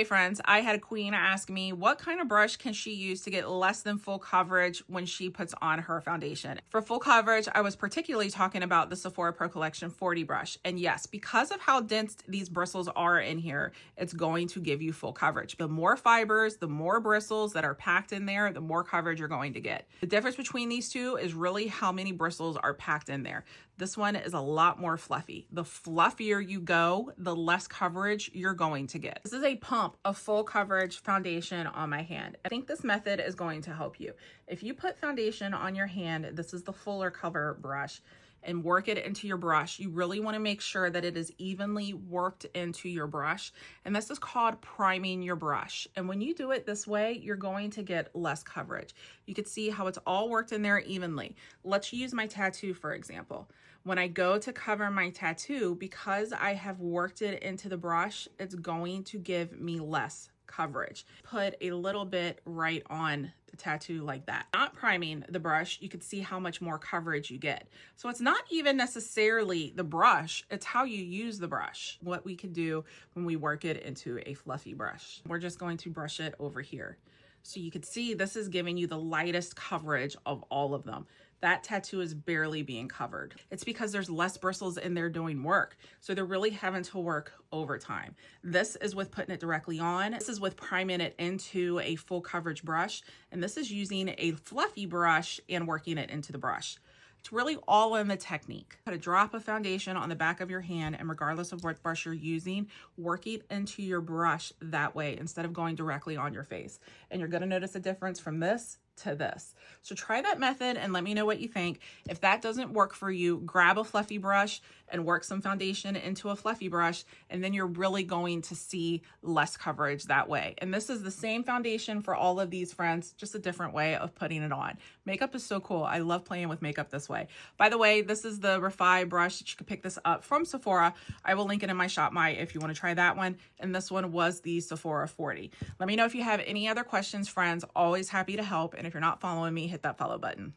Okay, friends, I had a queen ask me what kind of brush can she use to get less than full coverage when she puts on her foundation. For full coverage, I was particularly talking about the Sephora Pro Collection 40 brush. And yes, because of how dense these bristles are in here, it's going to give you full coverage. The more fibers, the more bristles that are packed in there, the more coverage you're going to get. The difference between these two is really how many bristles are packed in there. This one is a lot more fluffy. The fluffier you go, the less coverage you're going to get. This is a pump of full coverage foundation on my hand. I think this method is going to help you. If you put foundation on your hand, this is the fuller cover brush, and work it into your brush, you really want to make sure that it is evenly worked into your brush. And this is called priming your brush. And when you do it this way, you're going to get less coverage. You can see how it's all worked in there evenly. Let's use my tattoo, for example. When I go to cover my tattoo, because I have worked it into the brush, it's going to give me less coverage. Put a little bit right on the tattoo like that. Not priming the brush, you can see how much more coverage you get. So it's not even necessarily the brush, it's how you use the brush. What we can do when we work it into a fluffy brush. We're just going to brush it over here. So you can see this is giving you the lightest coverage of all of them. That tattoo is barely being covered. It's because there's less bristles in there doing work. So they're really having to work overtime. This is with putting it directly on. This is with priming it into a full coverage brush. And this is using a fluffy brush and working it into the brush. It's really all in the technique. Put a drop of foundation on the back of your hand, and regardless of what brush you're using, work it into your brush that way instead of going directly on your face. And you're gonna notice a difference from this to this. So try that method and let me know what you think. If that doesn't work for you, grab a fluffy brush and work some foundation into a fluffy brush, and then you're really going to see less coverage that way. And this is the same foundation for all of these, friends, just a different way of putting it on. Makeup is so cool. I love playing with makeup this way. By the way, this is the Refi brush that you can pick this up from Sephora. I will link it in my shop my if you want to try that one. And this one was the Sephora 40. Let me know if you have any other questions, friends. Always happy to help. And if you're not following me, hit that follow button.